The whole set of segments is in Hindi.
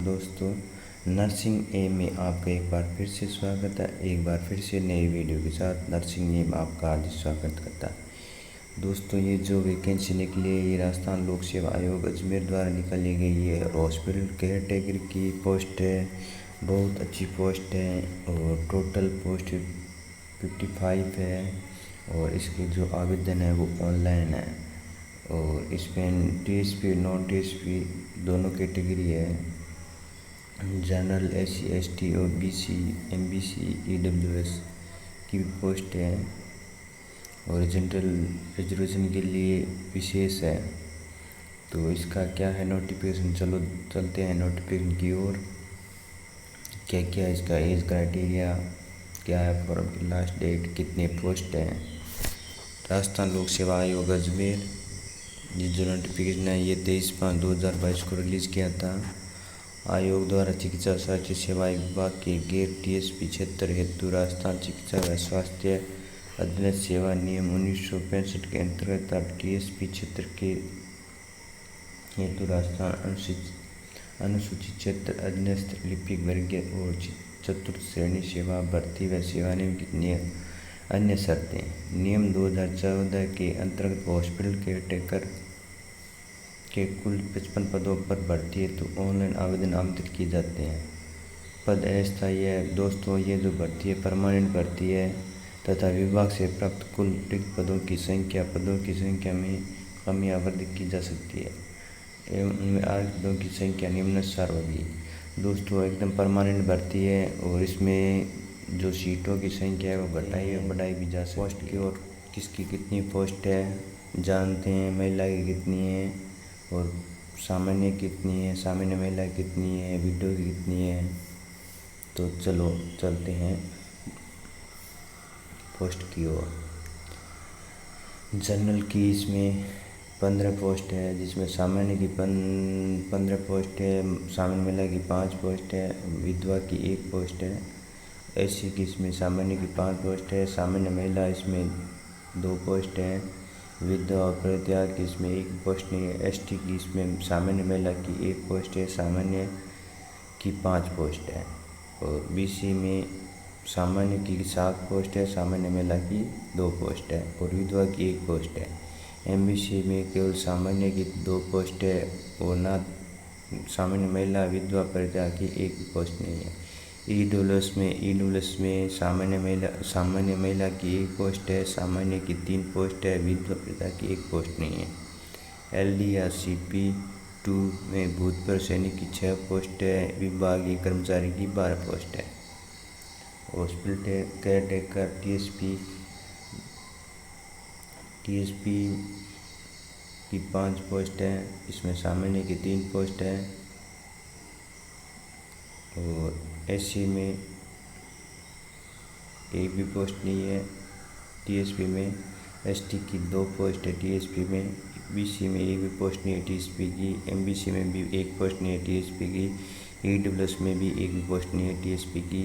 दोस्तों, नर्सिंग ए में आपका एक बार फिर से स्वागत है। एक बार फिर से नई वीडियो के साथ नर्सिंग ए में आपका हार्दिक स्वागत करता है। दोस्तों, ये जो वैकेंसी निकली है ये राजस्थान लोक सेवा आयोग अजमेर द्वारा निकाली गई है। हॉस्पिटल केयर टेकर की पोस्ट है, बहुत अच्छी पोस्ट है और टोटल पोस्ट 55 है और इसके जो आवेदन है वो ऑनलाइन है और इसमें टीएसपी नॉन टीएसपी दोनों कैटेगरी है। General SC ST OBC MBC EWS की पोस्ट है और जनरल रिजर्वेशन के लिए विशेष है। तो इसका क्या है नोटिफिकेशन, चलो चलते हैं नोटिफिकेशन की ओर। क्या क्या इसका एज क्राइटेरिया क्या है, फॉर्म की लास्ट डेट, कितने पोस्ट हैं। राजस्थान लोक सेवा आयोग अजमेर ये जो नोटिफिकेशन है ये 23/5/2022 को रिलीज़ किया था। आयोग द्वारा चिकित्सा स्वास्थ्य सेवाएं विभाग के गैर टीएसपी क्षेत्र हेतु राजस्थान चिकित्सा व स्वास्थ्य अध्ययन सेवा नियम 1965 के अंतर्गत टीएसपी क्षेत्र के हेतु राजस्थान अनुसूचित क्षेत्र अधीनस्थ लिपिक वर्गीय और चतुर्थ श्रेणी सेवा भर्ती व सेवानियम की अन्य शर्तें। नियम 2014 के अंतर्गत हॉस्पिटल केयर टेकर के कुल 55 पदों पर भर्ती हेतु ऑनलाइन आवेदन आमंत्रित किए जाते हैं। पद अस्थायी है। दोस्तों, ये जो भर्ती है परमानेंट भर्ती है तथा विभाग से प्राप्त कुल रिक्त पदों की संख्या में कमी या वृद्धि की जा सकती है एवं उनमें आरक्षित पदों की संख्या निम्नानुसार होगी। दोस्तों, एकदम परमानेंट भर्ती है और इसमें जो सीटों की संख्या है वो बढ़ाई भी जा सकती है। पोस्ट की ओर किसकी कितनी पोस्ट है जानते हैं। महिला की कितनी है और सामान्य कितनी है, सामान्य महिला कितनी है, विडो की कितनी है। तो चलो चलते हैं पोस्ट की ओर। जनरल की इसमें 15 पोस्ट है जिसमें सामान्य की 15 पोस्ट है, सामान्य महिला की 5 पोस्ट है, विधवा की 1 पोस्ट है। SC की इसमें सामान्य की 5 पोस्ट है, सामान्य महिला इसमें 2 पोस्ट है, विधवा और परित्याग की इसमें 1 पोस्ट नहीं है। ST की इसमें सामान्य महिला की 1 पोस्ट है, सामान्य की 5 पोस्ट है और BC में सामान्य की 7 पोस्ट है, सामान्य महिला की 2 पोस्ट है और विधवा की 1 पोस्ट है। MBC में केवल सामान्य की 2 पोस्ट है और ना सामान्य महिला विधवा परित्याग की 1 पोस्ट नहीं है। EWS में सामान्य महिला की 1 पोस्ट है, सामान्य की 3 पोस्ट है, विधवा परित्याग की 1 पोस्ट नहीं है। LD या CP2 में भूतपूर्व सैनिक की 6 पोस्ट है, विभागीय कर्मचारी की 12 पोस्ट है। हॉस्पिटल केयर टेकर TSP की 5 पोस्ट है, इसमें सामान्य की 3 पोस्ट है और SC में 1 भी पोस्ट नहीं है। TSP में ST की 2 पोस्ट है, TSP में BC में 1 भी पोस्ट नहीं है TSP की, MBC में भी 1 पोस्ट नहीं है TSP की, EWS में भी 1 भी पोस्ट नहीं है TSP की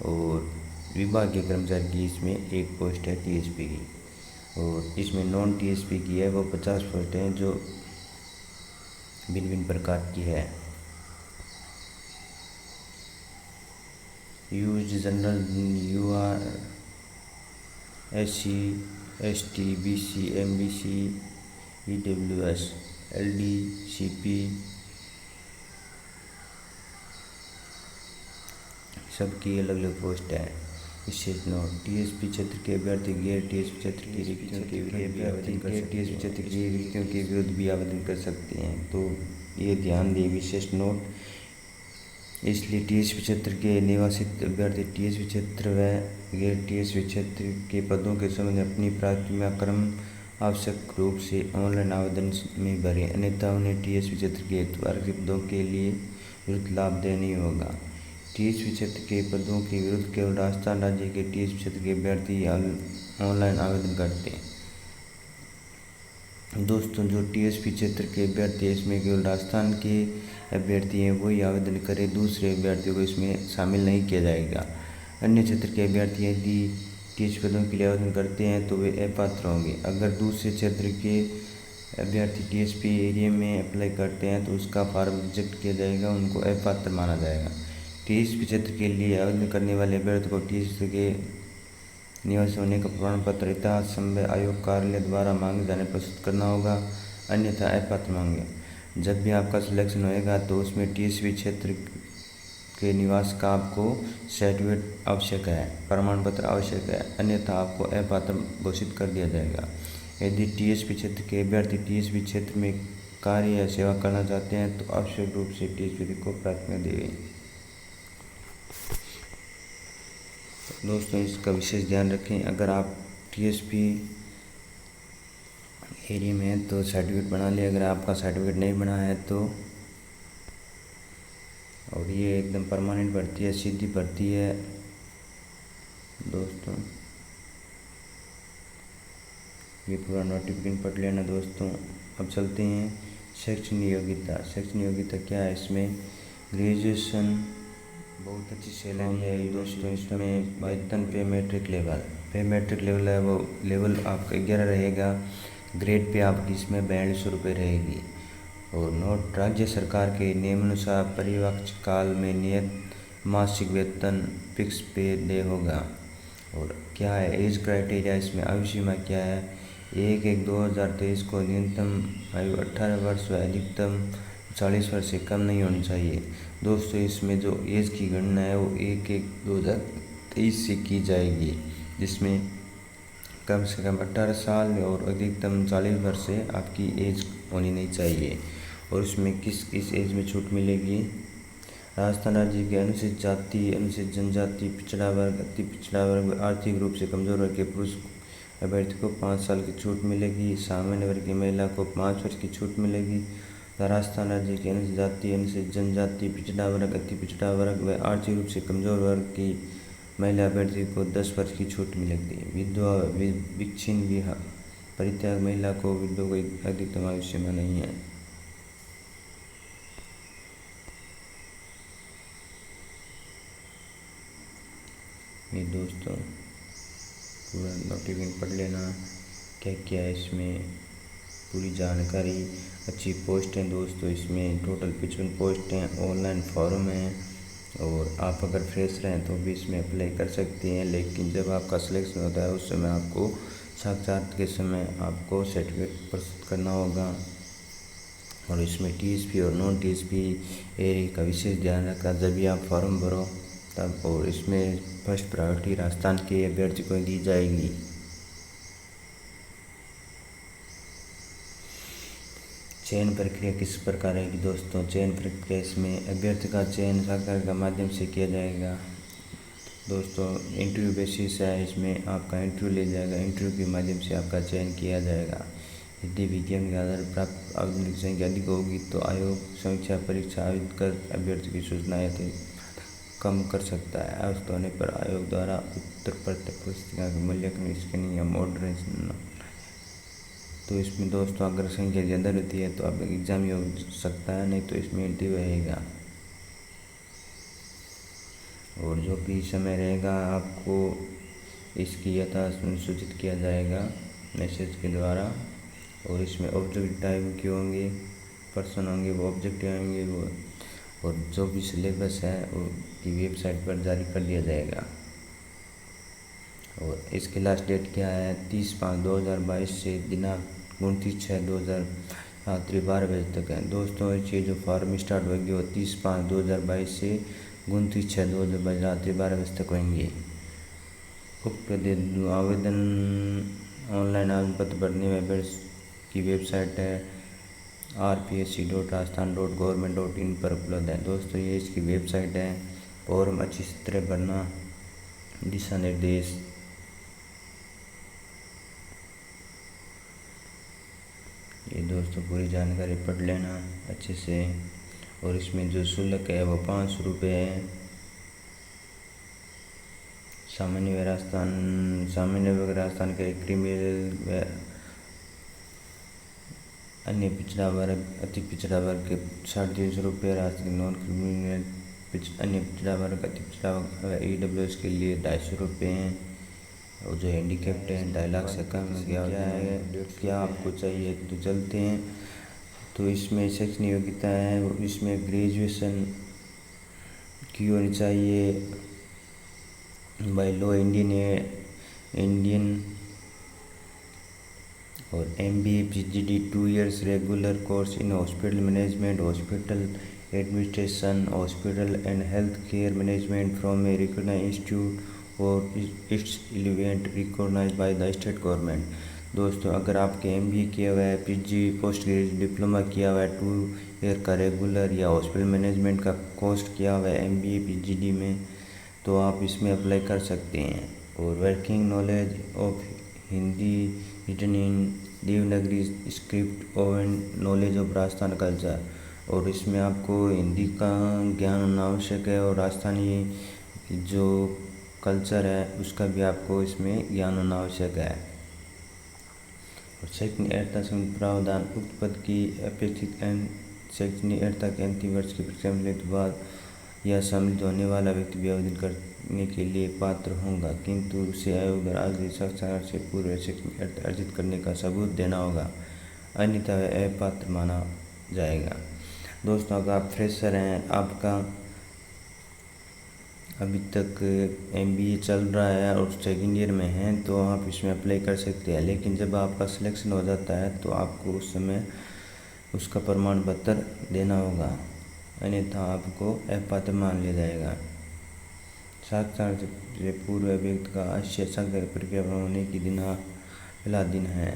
और विभागीय कर्मचारी की इसमें 1 पोस्ट है TSP की और इसमें नॉन TSP की है वो 50 पोस्ट हैं जो भिन्न भिन्न प्रकार की है। Use general UR SC ST BC MBC EWS LD CP सबकी अलग अलग पोस्ट है। विशेष नोट, TSP क्षेत्र के अभ्यर्थी गैर TSP क्षेत्र की रिक्तियों के विरुद्ध भी आवेदन कर सकते हैं। TSP क्षेत्र की रिक्तियों के विरुद्ध भी आवेदन कर सकते हैं, तो ये ध्यान दें। विशेष नोट, इसलिए TSP क्षेत्र के निवासित अभ्यर्थी TSP क्षेत्र व गैर TSP क्षेत्र के पदों के संबंध में अपनी प्राथमिकता क्रम आवश्यक रूप से ऑनलाइन आवेदन में भरें, अन्यथा उन्हें TSP क्षेत्र के हेतु आरक्षित पदों के लिए विरुद्ध लाभदेय नहीं होगा। TSP क्षेत्र के पदों के विरुद्ध केवल राजस्थान राज्य के TSP क्षेत्र के अभ्यर्थी ऑनलाइन आवेदन करते हैं। दोस्तों, जो TSP क्षेत्र के अभ्यर्थी है इसमें केवल राजस्थान के अभ्यर्थी हैं वही आवेदन करें, दूसरे अभ्यर्थियों को इसमें शामिल नहीं किया जाएगा। अन्य क्षेत्र के अभ्यर्थी यदि TSP पदों के लिए आवेदन करते हैं तो वे अपात्र होंगे। अगर दूसरे क्षेत्र के अभ्यर्थी टीएसपी एरिया में अप्लाई करते हैं तो उसका फॉर्म रिजेक्ट किया जाएगा, उनको अपात्र माना जाएगा। टीएसपी क्षेत्र के लिए आवेदन करने वाले अभ्यर्थी को टीएसपी के निवासी होने का प्रमाण पत्र इतिहास संबंध आयोग कार्यालय द्वारा मांगे जाने प्रस्तुत करना होगा, अन्यथा अपात्र मांगे। जब भी आपका सिलेक्शन होएगा तो उसमें टीएसपी क्षेत्र के निवास का आपको सर्टिफिकेट आवश्यक है, प्रमाण पत्र आवश्यक है, अन्यथा आपको अपात्र घोषित कर दिया जाएगा। यदि टीएसपी क्षेत्र के अभ्यर्थी टीएसपी क्षेत्र में कार्य या सेवा करना चाहते हैं तो आवश्यक रूप से टीएसपी को प्राथमिकता दी गई। दोस्तों इसका विशेष ध्यान रखें, अगर आप टीएसपी एरिया में हैं तो सर्टिफिकेट बना लें, अगर आपका सर्टिफिकेट नहीं बना है तो, और ये एकदम परमानेंट भर्ती है, सीधी भर्ती है दोस्तों। ये पूरा नोटिफिकेशन पढ़ लेना दोस्तों। अब चलते हैं शैक्षणिक योग्यता। शैक्षणिक योग्यता क्या है, इसमें ग्रेजुएशन, बहुत अच्छी सैलरी है दोस्तों। इसमें वेतन पे मैट्रिक लेवल है, वो लेवल आपका 11 रहेगा। ग्रेड पे आपकी इसमें 4200 रुपये रहेगी। और नोट राज्य सरकार के नियमानुसार परिवक्ष काल में नियत मासिक वेतन फिक्स पे डे होगा। और क्या है एज क्राइटेरिया, इसमें आयु सीमा क्या है, 1/1/2023 को न्यूनतम आयु 18 वर्ष व अधिकतम 40 वर्ष से कम नहीं होनी चाहिए। दोस्तों इसमें जो एज की गणना है वो 1/1/2023 से की जाएगी, जिसमें कम से कम 18 साल और अधिकतम 40 वर्ष से आपकी एज होनी नहीं चाहिए। और उसमें किस एज में छूट मिलेगी, राजस्थान राज्य के अनुसूचित जाति, अनुसूचित जनजाति, पिछड़ा वर्ग, अति पिछड़ा वर्ग, आर्थिक रूप से कमजोर वर्ग के पुरुष अभ्यर्थी को 5 साल की छूट मिलेगी। सामान्य वर्ग की महिला को 5 वर्ष की छूट मिलेगी। राजस्थान राज्य के अनुसूचित जाति, अनुसूचित जनजाति, पिछड़ा वर्ग, अति पिछड़ा वर्ग व आर्थिक रूप से कमजोर वर्ग की महिला अभ्यर्थी को 10 वर्ष की छूट मिलेगी। विधवा, विच्छिन्न, विवाह, परित्याग महिला को, विधवा को अधिकतम आयु सीमा नहीं है। ये दोस्तों पूरा नोटिफिकेशन पढ़ लेना, क्या क्या है इसमें पूरी जानकारी। अच्छी पोस्ट हैं दोस्तों, इसमें टोटल 55 पोस्ट हैं, ऑनलाइन फॉर्म है। और आप अगर फ्रेशर हैं तो भी इसमें अप्लाई कर सकते हैं, लेकिन जब आपका सिलेक्शन होता है उस समय आपको साक्षात के समय आपको सर्टिफिकेट प्रस्तुत करना होगा। और इसमें टीएसपी और नॉन टीएसपी एरिया का विशेष ध्यान रखना जब भी आप फॉर्म भरो तब। और इसमें फर्स्ट प्रायोरिटी राजस्थान के अभ्यर्थी को दी जाएगी। चयन प्रक्रिया किस प्रकार रहेगी दोस्तों, चयन प्रक्रिया इसमें अभ्यर्थी का चयन साक्षात्कार के माध्यम से किया जाएगा दोस्तों। इंटरव्यू बेसिस है, इसमें आपका इंटरव्यू ले जाएगा, इंटरव्यू के माध्यम से आपका चयन किया जाएगा। यदि विज्ञान के आधार पर प्राप्त आवेदन की संख्या अधिक होगी तो आयोग समीक्षा परीक्षा आयोजित कर अभ्यर्थी की सूचना कम कर सकता है। आवश्यकता होने पर आयोग द्वारा उत्तर पत्र पुस्तिका के मूल्यांकन, स्कैनिंग या मॉडरेशन। तो इसमें दोस्तों अगर संख्या ज़्यादा रहती है तो आप एग्ज़ाम ही हो सकता है, नहीं तो इसमें इंटरव्यू रहेगा। और जो भी समय रहेगा आपको इसकी सूचित किया जाएगा मैसेज के द्वारा। और इसमें ऑब्जेक्टिव टाइप के होंगे, पर्सन होंगे, वो ऑब्जेक्टिव होंगे वो। और जो भी सिलेबस है वो की वेबसाइट पर जारी कर दिया जाएगा। और इसकी लास्ट डेट क्या है, 30/5/2022 से दिनांक 29/6/2000 रात्रि 12 बजे तक है दोस्तों। ये जो फॉर्म स्टार्ट होगी वो 30/5/2022 से 29/6/2022 रात्रि 12 बजे तक होंगे। उक्त आवेदन ऑनलाइन आवेदन पत्र भरने में की वेबसाइट है rpsc.rajasthan.government.in पर उपलब्ध है दोस्तों। ये इसकी वेबसाइट है। फॉर्म अच्छी तरह भरना, दिशा निर्देश। ये दोस्तों पूरी जानकारी पढ़ लेना अच्छे से। और इसमें जो शुल्क है वो 500 रुपये है। सामान्य वर्ग राजस्थान के क्रिमिनल व अन्य पिछड़ा वर्ग, अति पिछड़ा वर्ग के 350 रुपये। राजस्थान नॉन क्रिमिनल अन्य पिछड़ा वर्ग, अति पिछड़ा वर्ग EWS के लिए 250 रुपये हैं। और जो हैंडीकैप्ड हैं 2.5 लाख से कम क्या है, क्या आपको चाहिए। तो चलते हैं। तो इसमें शैक्षणिक योग्यता है, इसमें ग्रेजुएशन की होनी चाहिए बाय लॉ इंडियन और MBA PGD 2 years regular course in hospital management, hospital administration, hospital and health care management from a recognised institute और it's relevant recognised by the state government. दोस्तों, अगर आपके MBA किया हुआ है, PG पोस्ट ग्रेजुएट डिप्लोमा किया हुआ है 2 ईयर का रेगुलर या हॉस्पिटल मैनेजमेंट का कोर्स किया हुआ है MBA PGD में, तो आप इसमें अप्लाई कर सकते हैं। और working knowledge of Hindi written in Devanagari script और नॉलेज ऑफ राजस्थान कल्चर, और इसमें आपको हिंदी का ज्ञान होना आवश्यक है और राजस्थानी जो कल्चर है उसका भी आपको इसमें ज्ञान होना आवश्यक है। और शैक्षणिक अर्हता संबंधी प्रावधान, उक्त पद की अपेक्षित शैक्षणिक अर्हता के अंतिम वर्ष की परीक्षा में के बाद यह सम्मिलित होने वाला व्यक्ति भी आवेदन करने के लिए पात्र होगा, किंतु उसे आयोग द्वारा आगे साक्षात्कार से पूर्व शैक्षणिक अर्हता अर्जित करने का सबूत देना होगा, अन्यथा वह अपात्र माना जाएगा। दोस्तों, अगर आप फ्रेशर हैं, आपका अभी तक MBA चल रहा है और सेकेंड ईयर में हैं, तो आप इसमें अप्लाई कर सकते हैं। लेकिन जब आपका सिलेक्शन हो जाता है तो आपको उस समय उसका प्रमाण पत्र देना होगा, अन्यथा आपको अपात्र मान लिया जाएगा। साक्षात्कार से पूर्व व्यक्ति का अवश्य साक्षात्कार प्रक्रिया होने की पहला दिन है।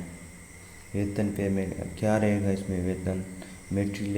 वेतन पेमेंट क्या रहेगा इसमें? वेतन मेट्रिक